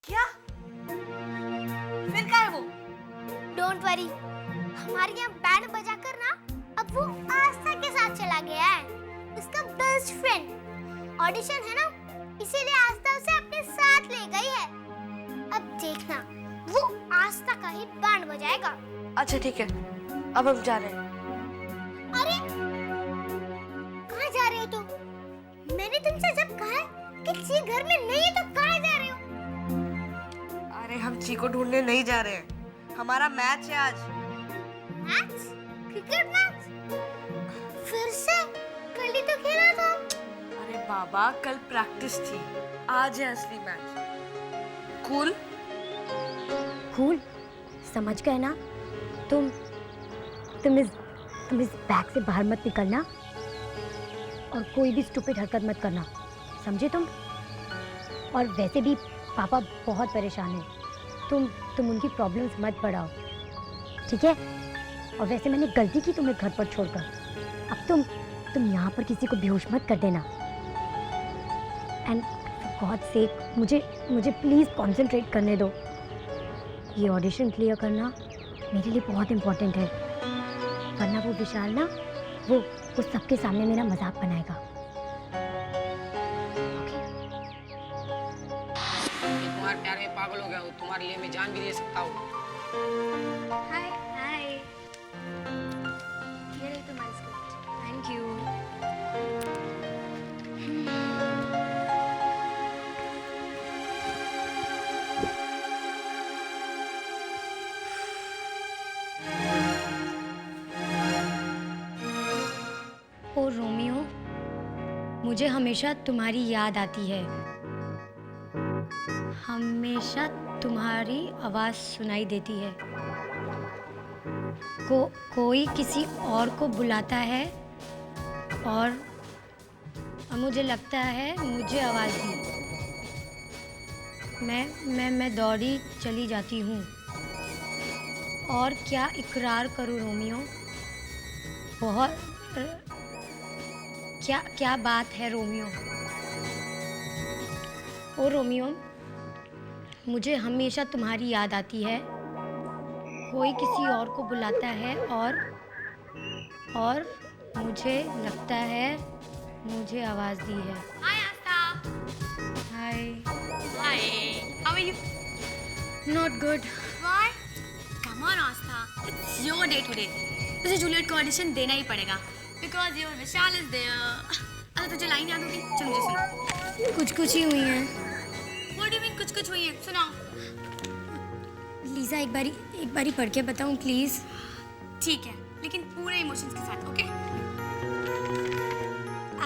क्या? फिर क्या है वो? डोंट वरी, हमारे यहाँ बैंड बजाकर ना अब वो आस्था के साथ चला गया है, उसका बेस्ट फ्रेंड। ऑडिशन है ना, इसीलिए आस्था उसे अपने साथ ले गई है। अब देखना, वो आस्था का ही बैंड बजाएगा। अच्छा ठीक है, अब हम जा रहे हैं। अरे कहाँ जा रहे हो तुम? मैंने तुमसे जब कहा कि ची घर में नहीं है तो कहाँ जा रहे हो? अरे हम ची को ढूंढने नहीं जा रहे हैं, हमारा मैच है आज। मैच? Cricket match? फिर से? कल ही तो खेला था। अरे बाबा, कल प्रैक्टिस थी, आज है असली मैच। कूल? कूल? समझ गए ना? तुम इस बैग से बाहर मत निकलना और कोई भी स्टूपिड हरकत मत करना, समझे तुम? और वैसे भी पापा बहुत परेशान हैं, तुम उनकी प्रॉब्लम्स मत बढ़ाओ, ठीक है? और वैसे मैंने गलती की तुम्हें घर पर छोड़कर, अब तुम यहाँ पर किसी को बेहोश मत कर देना। एंड फॉर गॉड सेक मुझे प्लीज़ कंसंट्रेट करने दो। ये ऑडिशन क्लियर करना मेरे लिए बहुत इम्पोर्टेंट है, वरना वो विशाल ना वो सबके सामने मेरा मजाक बनाएगा। तुम्हारे प्यार में पागल हो गया हूँ, तुम्हारे लिए मैं जान भी दे सकता हूँ। हाय हाय, ये रही तुम्हारी script, thank you. Oh Romeo, मुझे हमेशा तुम्हारी याद आती है, हमेशा तुम्हारी आवाज़ सुनाई देती है। कोई किसी और को बुलाता है और मुझे लगता है मुझे आवाज़ दी। मैं दौड़ी चली जाती हूँ। और क्या इकरार करूँ रोमियो, बहुत क्या बात है रोमियो। ओ रोमियो, मुझे हमेशा तुम्हारी याद आती है, कोई किसी और को बुलाता है और मुझे लगता है मुझे आवाज़ दी है। Hi Asta. Hi. Hi. How are you? Not good. Why? Come on Asta. It's your day today. तुझे जूलियट को ऑडिशन देना ही पड़ेगा because your Vishal is there. अच्छा तुझे लाइन याद होगी? चल मुझे सुना। कुछ ही हुई हैं। What do you mean कुछ हुई है? सुनाओ। लीजा एक बारी पढ़ के बताऊं प्लीज? ठीक है, लेकिन पूरे इमोशंस के साथ, ओके?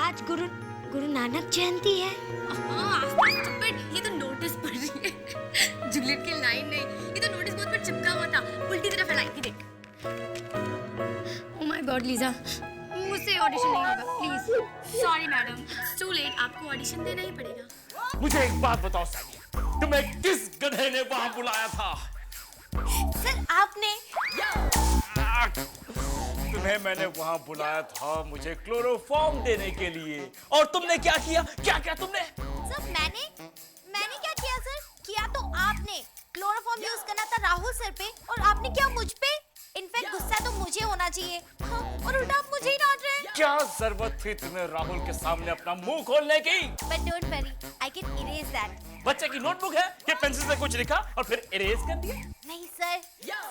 आज गुरु नानक जयंती है। आस्था stupid, ये तो नोटिस पढ़ रही है। जूलियट की लाइन नहीं, ये तो नोटिस बोर्ड पर चिपका हुआ था, उल्टी तरफ फैलाई थी, देख। ओह माय गॉड लीजा, मुझसे ऑडिशन नहीं होगा please. Sorry madam, it's too late, आपको ऑडिशन देना ही पड़ेगा। मुझे एक बात बताओ सानिया, तुम्हें किस गधे ने वहां बुलाया था? सर आपने तुम्हें मैंने वहां बुलाया था मुझे क्लोरोफॉर्म देने के लिए, और तुमने क्या किया? क्या तुमने? सर मैंने क्या किया सर? किया तो आपने। क्लोरोफॉर्म यूज करना था राहुल सर पे और आपने किया मुझ पे। इनफैक्ट गुस्सा तो मुझे होना चाहिए, हाँ, और उल्टा आप मुझे ही डांट रहे हैं। क्या जरूरत थी तुम्हें राहुल के सामने अपना मुंह खोलने की? But don't worry, I can erase that. बच्चे की नोटबुक है कि पेंसिल से कुछ लिखा और फिर इरेज कर दिया? नहीं सर,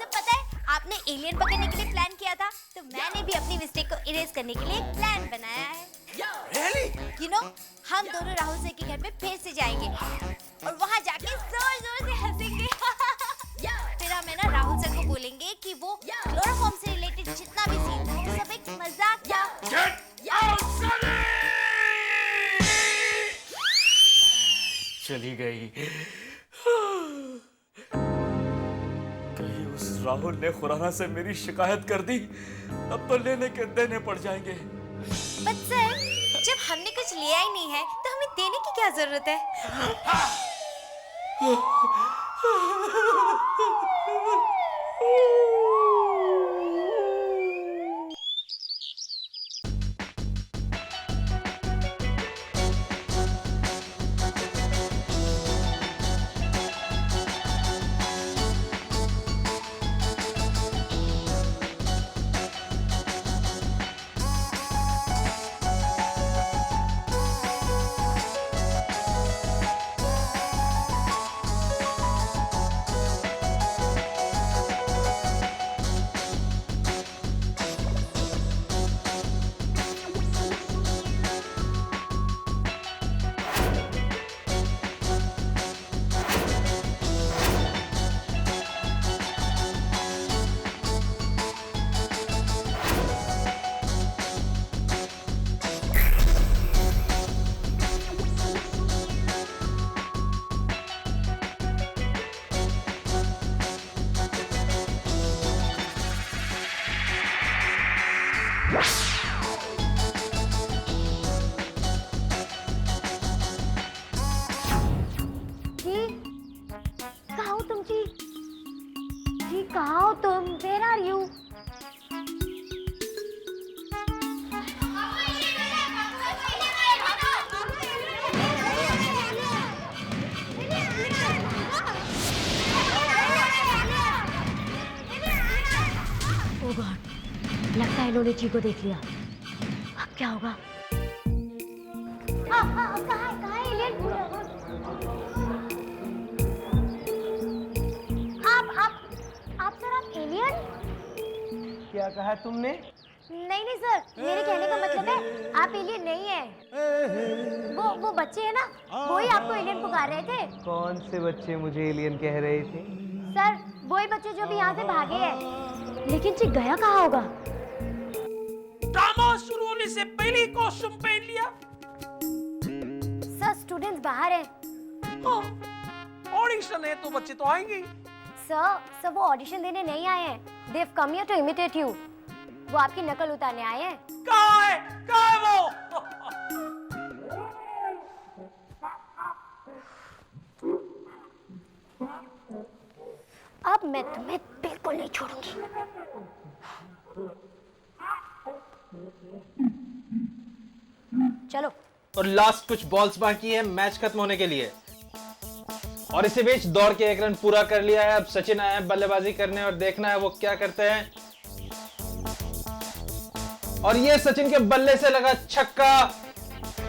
पता है आपने एलियन पकड़ने के लिए प्लान किया था, तो मैंने भी अपनी मिस्टेक को इरेज करने के लिए एक प्लान बनाया है। Really? You know, हम दोनों राहुल सर के घर पे फिर से जाएंगे और वहाँ जाके जोर से हंसेंगे। फिर हम है ना राहुल सर को बोलेंगे कि वो क्लोरोफॉर्म से रिलेटेड जितना भी सीन था वो सब एक मजाक था। Get out, Sunny! चली गई। कहीं उस राहुल ने खुराना से मेरी शिकायत कर दी, अब तो लेने के देने पड़ जाएंगे। बट सर, जब हमने कुछ लिया ही नहीं है तो हमें देने की क्या जरूरत है? जी कहाँ हो तुम जी? जी कहाँ हो तुम? Where are you? Oh God, लगता है इन्होंने जी को देख लिया। अब क्या होगा? कहाँ है एलियन? आप सर, आप एलियन? क्या कहा तुमने? नहीं सर, मेरे कहने का मतलब है आप एलियन नहीं है। वो बच्चे हैं ना, वो ही आपको एलियन पुकार रहे थे। कौन से बच्चे मुझे एलियन कह रहे थे? सर वही बच्चे जो भी यहाँ से भागे हैं। लेकिन जी गया कहाँ होगा? ड्रामा शुरू होने से पहले ही कॉस्ट्यूम पहन लिया। सर स्टूडेंट्स बाहर हैं। हाँ, ऑडिशन है तो बच्चे तो आएंगे। सर वो ऑडिशन देने नहीं आए हैं। They have come here to imitate you. वो आपकी नकल उतारने आए हैं। कहाँ है वो? अब मैं तुम्हें बिल्कुल नहीं छोड़ूंगी। चलो। और लास्ट कुछ बॉल्स बाकी है मैच खत्म होने के लिए, और इसी बीच दौड़ के एक रन पूरा कर लिया है। अब सचिन आए हैं बल्लेबाजी करने और देखना है वो क्या करते हैं। और ये सचिन के बल्ले से लगा छक्का।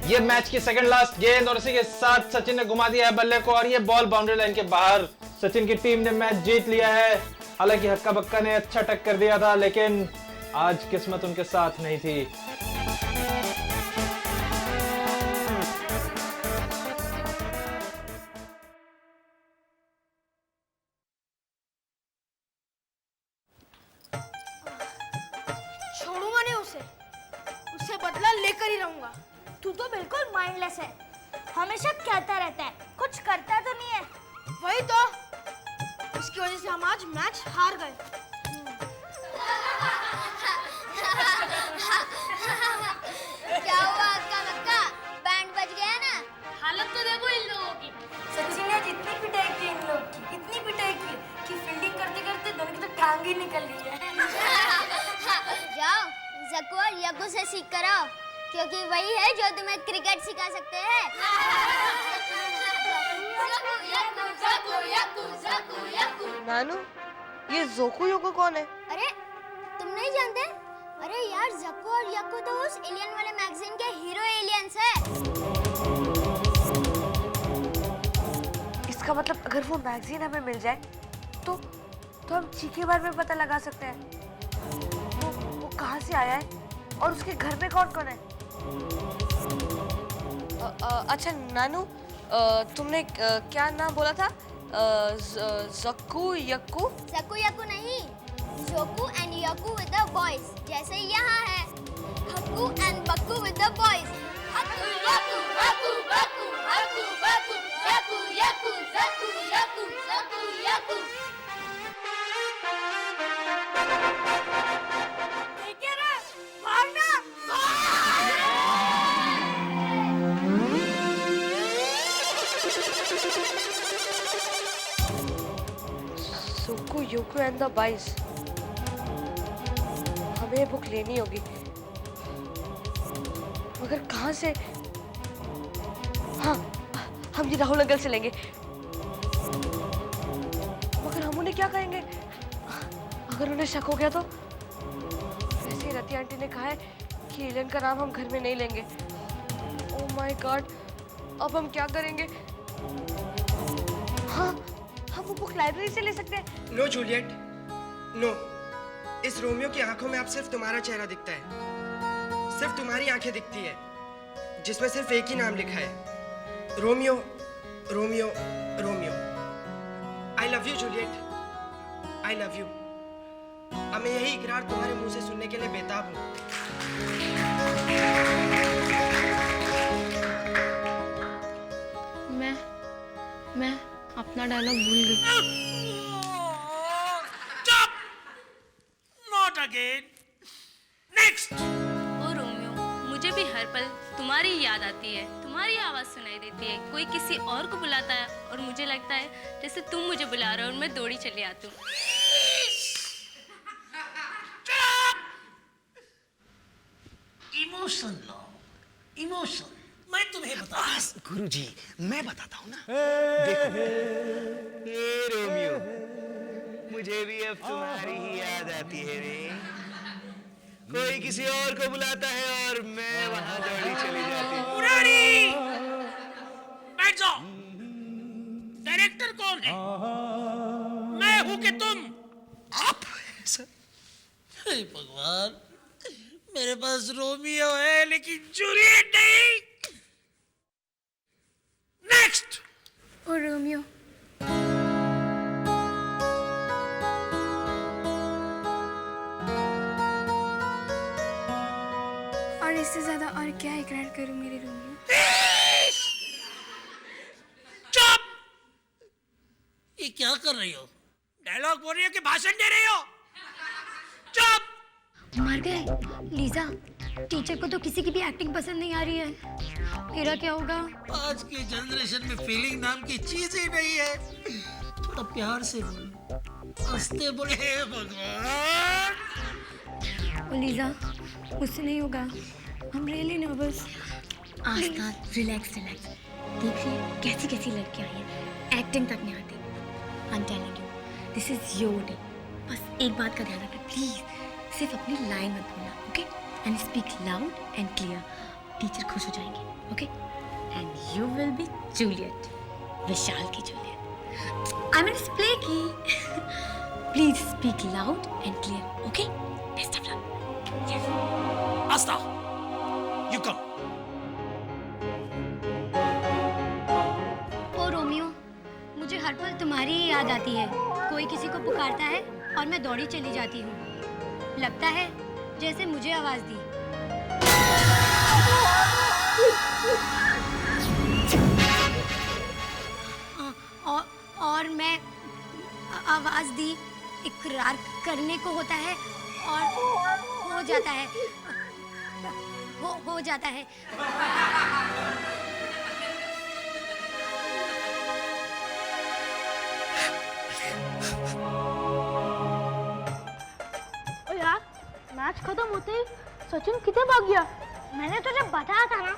ये मैच की सेकंड लास्ट गेंद और इसी के साथ सचिन ने घुमा दिया है बल्ले को, और ये बॉल बाउंड्री लाइन के बाहर। सचिन की टीम ने मैच जीत लिया है। हालांकि हक्का बक्का ने अच्छा टक्कर दिया था, लेकिन आज किस्मत उनके साथ नहीं थी। छोड़ूंगा नहीं उससे बदला लेकर ही रहूंगा। तू तो बिल्कुल माइंडलेस है, हमेशा कहता रहता है, कुछ करता तो नहीं है। वही तो, उसकी वजह से हम आज मैच हार गए। क्या हुआ अक्का मक्का? बैंड बज गया ना? हालत तो देखो इन लोगों की। सचिन ने आज इतनी पिटाई की इन लोग की, इतनी पिटाई की कि फील्डिंग करते करते दोनों की तो टांग ही निकल ली है। जाओ जक्कू और यक्कू से सीख कर आओ, क्योंकि वही है जो तुम्हें क्रिकेट सिखा सकते हैं। नानू, ये जोकू योको कौन है? अरे तुम नहीं जानते? अरे यार जक्कू और यक्कू तो उस एलियन वाले मैगजीन के हीरो एलियंस हैं। इसका मतलब अगर वो मैगजीन हमें मिल जाए तो हम जी के बारे में पता लगा सकते हैं। वो कहाँ से आया है और उसके घर में कौन कौन है? अच्छा नानू, तुमने क्या नाम बोला था? जक्कू यक्कू? जक्कू यक्कू नहीं, जोकू एंड यक्कू विद द बॉयज, जैसे यहाँ है हक्कू एंड बक्कू विद द बॉयज। हक्कू यक्कू हक्कू बक्कू हक्कू बक्कू यक्कू यक्कू जक्कू यक्कू जक्कू यक्कू। ठीक है ना, भागना। जोकू योको एंड द बॉयज, हमें बुक लेनी होगी, मगर कहाँ से? हाँ, हम ये राहुल अंकल से लेंगे। मगर हम उन्हें क्या कहेंगे? अगर उन्हें शक हो गया तो? वैसे ही रति आंटी ने कहा है कि एलियन का नाम हम घर में नहीं लेंगे। ओह माय गॉड, अब हम क्या करेंगे? हाँ, हम वो बुक लाइब्रेरी से ले सकते हैं। No Juliet, no. इस रोमियो की आंखों में अब सिर्फ तुम्हारा चेहरा दिखता है, सिर्फ तुम्हारी आंखें दिखती है, जिसमें सिर्फ एक ही नाम लिखा है, Romeo Romeo Romeo. I love you Juliet, I love you. अब मैं यही इकरार तुम्हारे मुंह से सुनने के लिए बेताब हूँ। मैं अपना डायलॉग भूल गई। चुप! Not again. Next. Oh Romeo, मुझे भी हर पल तुम्हारी याद आती है, तुम्हारी आवाज सुनाई देती है। कोई किसी और को बुलाता है और मुझे लगता है जैसे तुम मुझे बुला रहे हो और मैं दौड़ी चली आती हूँ। इमोशन लो, इमोशन। मैं तुम्हें बता गुरुजी, मैं बताता हूँ ना। देखो ये रोमियो, मुझे भी अब तुम्हारी ही याद आती है रे। कोई किसी और को बुलाता है और मैं वहां दौड़ी चली जाती हूँ। पुरानी बैठ जाओ। डायरेक्टर कौन है? मैं हूं कि तुम? आप सर? हे भगवान, मेरे पास रोमियो है लेकिन जूलियट नहीं। नेक्स्ट। ओ रोमियो, और इससे ज्यादा और क्या इकरार करूं मेरे रोमियो? चुप! ये क्या कर रही हो? डायलॉग बोल रही हो कि भाषण दे रही हो? चुप! मर गए लीजा, टीचर को तो किसी की भी एक्टिंग पसंद नहीं आ रही है। मेरा क्या होगा? आज की जनरेशन में फीलिंग नाम की चीज ही नहीं है। थोड़ा प्यार से बोलो, हंसते बोले। हे भगवान! ओ लीजा, मुझसे नहीं होगा। हम रियली नर्वस। आस्था, रिलैक्स रिलैक्स। देख रही है कैसी कैसी लड़कियां आई हैं, एक्टिंग तक नहीं आती। I am telling you, this is your day. बस एक बात का ध्यान रखना प्लीज, सिर्फ अपनी लाइन मत बोलना, okay? And speak loud and clear. Teacher खुश हो जाएंगे, okay? And you will be Juliet, Vishal की Juliet. I mean it's play की। Please speak loud and clear, okay? Best of luck. Yes. Aastha, you come. ओ Romeo, मुझे हर पल तुम्हारी ही याद आती है। कोई किसी को पुकारता है और मैं दौड़ी चली जाती हूँ। लगता है जैसे मुझे आवाज दी। और मैं आवाज दी, इकरार करने को होता है और हो जाता है, हो जाता है। ओ यार, मैच खत्म होते ही सचिन किधर भाग गया? मैंने तुझे बताया था ना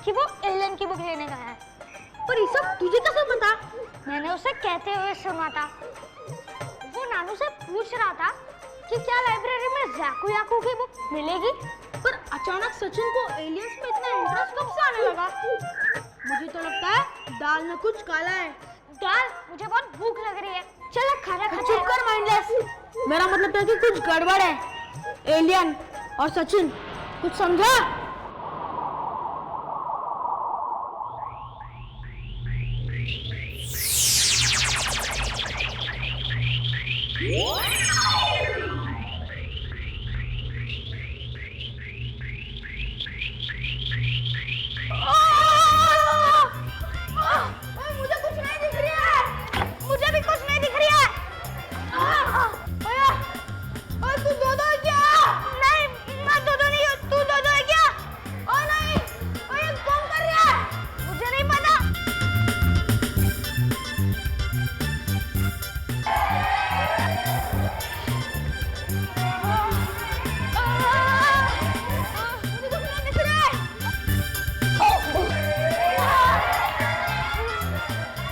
कि वो एलन की बुक लेने गया है। पर ये सब तुझे कैसे पता? मैंने उसे कहते हुए सुना था। वो नानू से पूछ रहा था कि क्या लाइब्रेरी में ज़ैकू याकू की बुक मिलेगी। पर अचानक सचिन को एलियंस में इतना इंटरेस्ट कब से आने लगा? मुझे तो लगता है दाल में कुछ काला है। दाल? मुझे बहुत भूख लग रही है। चल खाना खाते हैं। चुप कर माइंडलेस। मेरा मतलब था कि कुछ गड़बड़ है। एलियन और सचिन, कुछ समझा? मुझे कुछ नहीं दिख रही है। मुझे भी कुछ नहीं दिख रही है। तू दो है क्या? नहीं, मैं दो नहीं हूँ। तू दो है क्या? ओ नहीं, ये कौन कर रहा है? मुझे नहीं पता। मुझे कुछ नहीं दिख रहा है।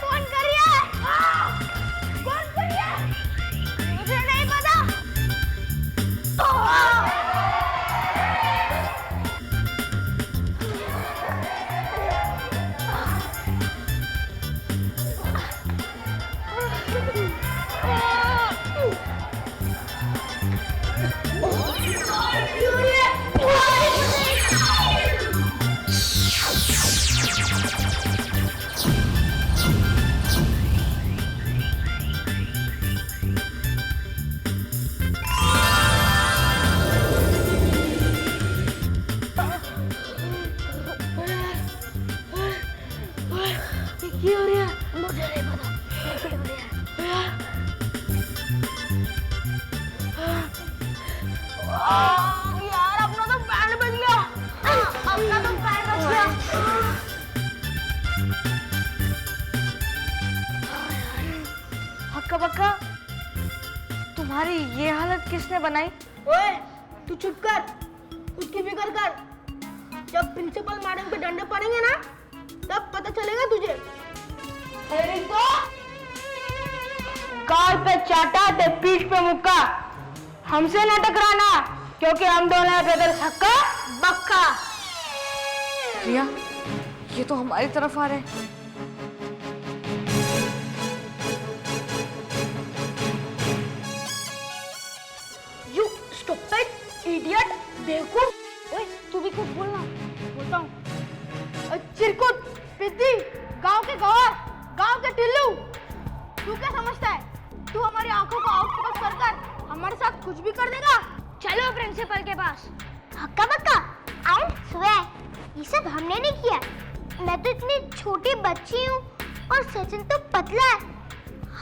कौन कर रहा है? कौन कर रहा है? मुझे नहीं पता। क्या हो रहा है? मुझे नहीं पता। क्या हो रहा है? यार अब हक्का बक्का, तुम्हारी ये हालत किसने बनाई? ओए, तू चुप कर, उसकी फिक्र कर। जब प्रिंसिपल मैडम पे डंडे पड़ेंगे ना, तब पता चलेगा तुझे। तेरी तो गाल पे चाटा ते पीठ पे मुक्का। हमसे न टकराना, क्योंकि हम दोनों हैं ब्रदर्स हक्का बक्का। रिया, ये तो हमारी तरफ आ रहे हैं। You stupid idiot, बेवकूफ। ओए, तू भी कुछ बोलना। बोलता हूँ। चिरकुट, पिद्दी, गांव के गवार, गांव के टिल्लू। तू क्या समझता है? तू हमारी आंखों को आउट फोकस कर कर हमारे साथ कुछ भी कर देगा? चलो प्रिंसिपल के पास। हक्का बक्का, आई स्वेयर, ये सब हमने नहीं किया। मैं तो इतनी छोटी बच्ची हूँ और सचिन तो पतला है।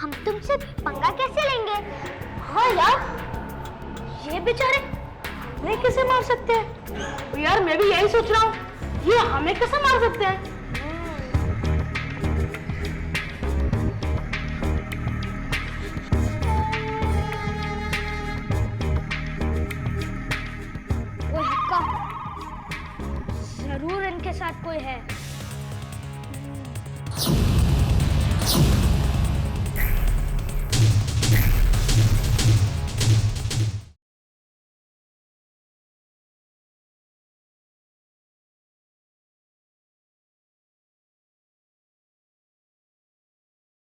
हम तुमसे पंगा कैसे लेंगे? हाँ यार, ये बेचारे हमें कैसे मार सकते हैं? यार मैं भी यही सोच रहा हूँ, ये हमें कैसे मार सकते हैं? वो हक्का, जरूर इनके साथ कोई है।